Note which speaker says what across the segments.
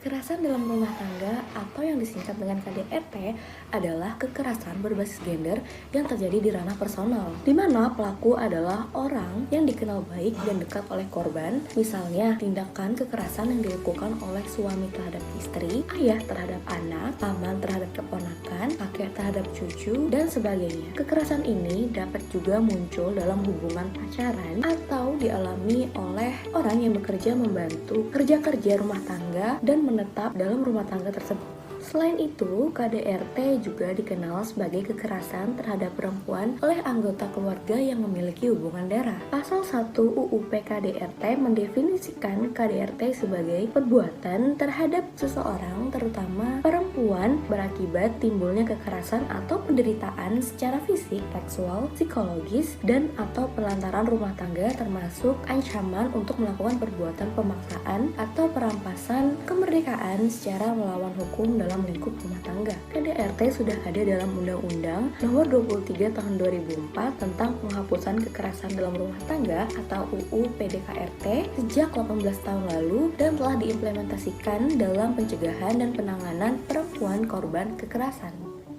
Speaker 1: Kekerasan dalam rumah tangga atau yang disingkat dengan KDRT adalah kekerasan berbasis gender yang terjadi di ranah personal, di mana pelaku adalah orang yang dikenal baik dan dekat oleh korban, misalnya tindakan kekerasan yang dilakukan oleh suami terhadap istri, ayah terhadap anak, paman terhadap keponakan, kakek terhadap cucu, dan sebagainya. Kekerasan ini dapat juga muncul dalam hubungan pacaran atau dialami oleh orang yang bekerja membantu kerja-kerja rumah tangga dan menetap dalam rumah tangga tersebut. Selain itu, KDRT juga dikenal sebagai kekerasan terhadap perempuan oleh anggota keluarga yang memiliki hubungan darah. Pasal 1 UU PKDRT mendefinisikan KDRT sebagai perbuatan terhadap seseorang, terutama perempuan, berakibat timbulnya kekerasan atau penderitaan secara fisik, seksual, psikologis, dan atau pelantaran rumah tangga, termasuk ancaman untuk melakukan perbuatan pemaksaan atau perampasan kemerdekaan secara melawan hukum dalam lingkup rumah tangga. KDRT sudah ada dalam Undang-Undang Nomor 23 Tahun 2004 tentang penghapusan kekerasan dalam rumah tangga atau UU PDKRT sejak 18 tahun lalu dan telah diimplementasikan dalam pencegahan dan penanganan perempuan korban kekerasan.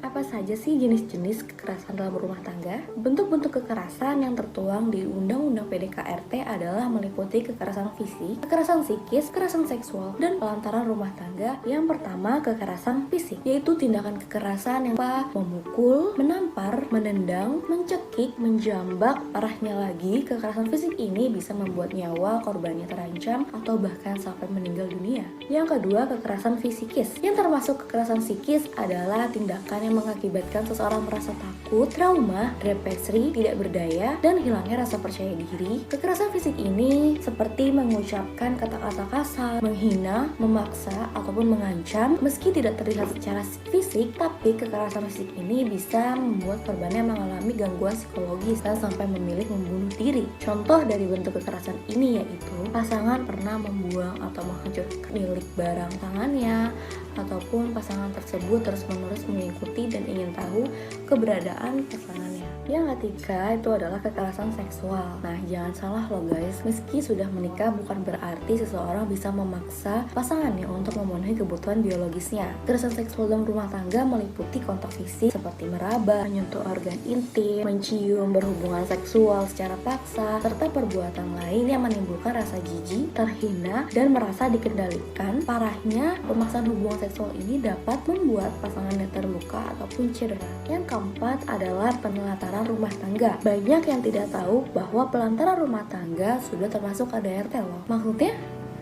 Speaker 1: Apa saja sih jenis-jenis kekerasan dalam rumah tangga? Bentuk-bentuk kekerasan yang tertuang di Undang-Undang PDKRT adalah meliputi kekerasan fisik, kekerasan psikis, kekerasan seksual, dan pelantaran rumah tangga. Yang pertama, kekerasan fisik, yaitu tindakan kekerasan yang memukul, menampar, menendang, mencekik, menjambak. Parahnya lagi, kekerasan fisik ini bisa membuat nyawa korbannya terancam atau bahkan sampai meninggal dunia. Yang kedua, kekerasan fisikis. Yang termasuk kekerasan psikis adalah tindakan yang mengakibatkan seseorang merasa takut, trauma, depresi, tidak berdaya, dan hilangnya rasa percaya diri. Kekerasan fisik ini seperti mengucapkan kata-kata kasar, menghina, memaksa, ataupun mengancam. Meski tidak terlihat secara fisik, tapi kekerasan fisik ini bisa membuat korbannya mengalami gangguan psikologis dan sampai memilih membunuh diri. Contoh dari bentuk kekerasan ini yaitu pasangan pernah membuang atau menghancurkan milik barang tangannya, ataupun pasangan tersebut terus-menerus mengikuti dan ingin tahu keberadaan pasangannya. Yang ketiga itu adalah kekerasan seksual. Nah, jangan salah loh guys, meski sudah menikah bukan berarti seseorang bisa memaksa pasangannya untuk memenuhi kebutuhan biologisnya. Kekerasan seksual dalam rumah tangga meliputi kontak fisik seperti meraba, menyentuh organ intim, mencium, berhubungan seksual secara paksa, serta perbuatan lain yang menimbulkan rasa jijik, terhina, dan merasa dikendalikan. Parahnya, pemaksaan hubungan seksual ini dapat membuat pasangannya terluka ataupun cedera. Yang keempat adalah penelantaran rumah tangga. Banyak yang tidak tahu bahwa pelantaran rumah tangga sudah termasuk KDRT loh. Maksudnya?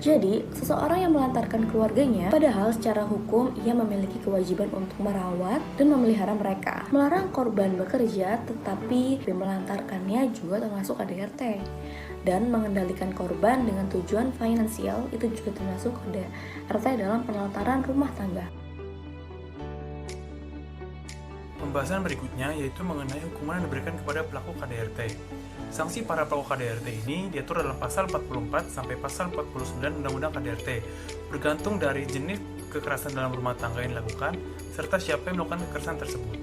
Speaker 1: Jadi, seseorang yang melantarkan keluarganya, padahal secara hukum ia memiliki kewajiban untuk merawat dan memelihara mereka. Melarang korban bekerja, tetapi melantarkannya juga termasuk KDRT. Dan mengendalikan korban dengan tujuan finansial itu juga termasuk KDRT dalam penelantaran rumah tangga.
Speaker 2: Pembahasan berikutnya yaitu mengenai hukuman yang diberikan kepada pelaku KDRT. Sanksi para pelaku KDRT ini diatur dalam pasal 44 sampai pasal 49 Undang-Undang KDRT, bergantung dari jenis kekerasan dalam rumah tangga yang dilakukan serta siapa yang melakukan kekerasan tersebut.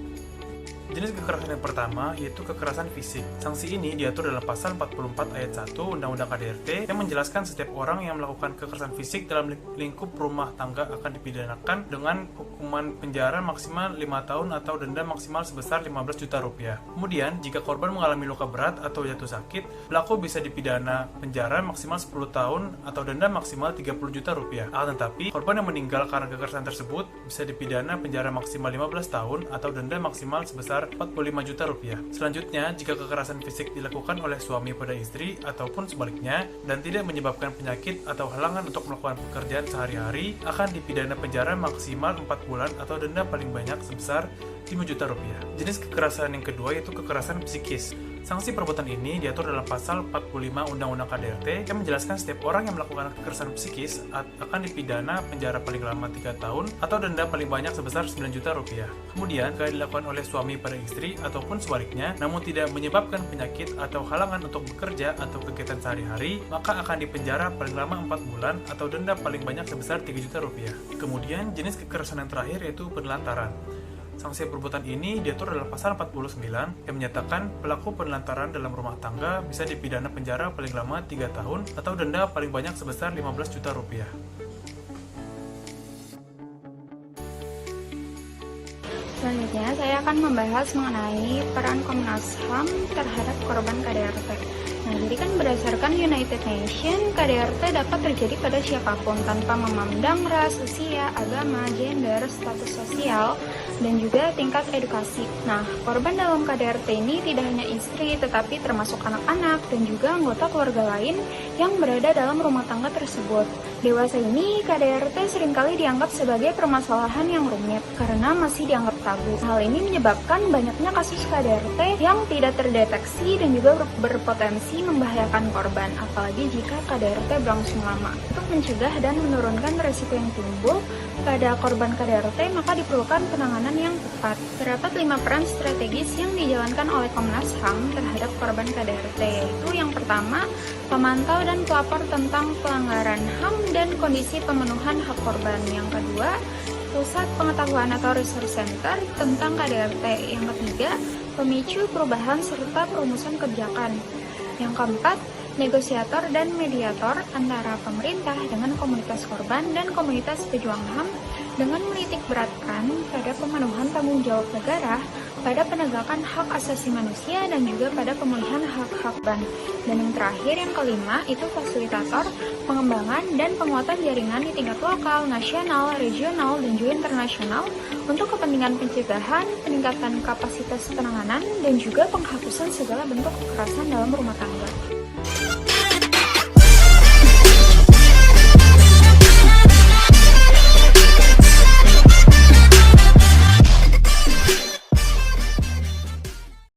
Speaker 2: Jenis kekerasan yang pertama yaitu kekerasan fisik. Sanksi ini diatur dalam pasal 44 ayat 1 Undang-Undang KDRT yang menjelaskan setiap orang yang melakukan kekerasan fisik dalam lingkup rumah tangga akan dipidanakan dengan hukuman penjara maksimal 5 tahun atau denda maksimal sebesar 15 juta rupiah. Kemudian, jika korban mengalami luka berat atau jatuh sakit, pelaku bisa dipidana penjara maksimal 10 tahun atau denda maksimal 30 juta rupiah. Akan tetapi, korban yang meninggal karena kekerasan tersebut bisa dipidana penjara maksimal 15 tahun atau denda maksimal sebesar 45 juta rupiah. Selanjutnya, jika kekerasan fisik dilakukan oleh suami pada istri ataupun sebaliknya dan tidak menyebabkan penyakit atau halangan untuk melakukan pekerjaan sehari-hari, akan dipidana penjara maksimal 4 bulan atau denda paling banyak sebesar 5 juta rupiah. Jenis kekerasan yang kedua yaitu kekerasan psikis. Sanksi perbuatan ini diatur dalam pasal 45 Undang-Undang KDRT yang menjelaskan setiap orang yang melakukan kekerasan psikis akan dipidana penjara paling lama 3 tahun atau denda paling banyak sebesar 9 juta rupiah. Kemudian, jika dilakukan oleh suami pada istri ataupun sebaliknya, namun tidak menyebabkan penyakit atau halangan untuk bekerja atau kegiatan sehari-hari, maka akan dipenjara paling lama 4 bulan atau denda paling banyak sebesar 3 juta rupiah. Kemudian, jenis kekerasan yang terakhir yaitu penelantaran. Sanksi perbuatan ini diatur dalam pasal 49 yang menyatakan pelaku penelantaran dalam rumah tangga bisa dipidana penjara paling lama 3 tahun atau denda paling banyak sebesar 15 juta rupiah.
Speaker 3: Selanjutnya, saya akan membahas mengenai peran Komnas HAM terhadap korban KDRT. Nah, jadi kan berdasarkan United Nations, KDRT dapat terjadi pada siapapun tanpa memandang ras, usia, agama, gender, status sosial, dan juga tingkat edukasi. Nah, korban dalam KDRT ini tidak hanya istri, tetapi termasuk anak-anak dan juga anggota keluarga lain yang berada dalam rumah tangga tersebut. Dewasa ini, KDRT seringkali dianggap sebagai permasalahan yang rumit karena masih dianggap tabu. Hal ini menyebabkan banyaknya kasus KDRT yang tidak terdeteksi dan juga berpotensi membahayakan korban, apalagi jika KDRT berlangsung lama. Untuk mencegah dan menurunkan risiko yang timbul pada korban KDRT, maka diperlukan penanganan yang tepat. Terdapat 5 peran strategis yang dijalankan oleh Komnas HAM terhadap korban KDRT, yaitu yang pertama, pemantau dan pelapor tentang pelanggaran HAM dan kondisi pemenuhan hak korban. Yang kedua, Pusat Pengetahuan atau Resource Center tentang KDRT. Yang ketiga, pemicu perubahan serta perumusan kebijakan. Yang keempat, negosiator dan mediator antara pemerintah dengan komunitas korban dan komunitas pejuang HAM dengan menitik beratkan pada pemenuhan tanggung jawab negara pada penegakan hak asasi manusia dan juga pada pemulihan hak-hak korban. Dan yang terakhir, yang kelima, itu fasilitator, pengembangan, dan penguatan jaringan di tingkat lokal, nasional, regional, dan juga internasional untuk kepentingan pencegahan, peningkatan kapasitas penanganan, dan juga penghapusan segala bentuk kekerasan dalam rumah tangga.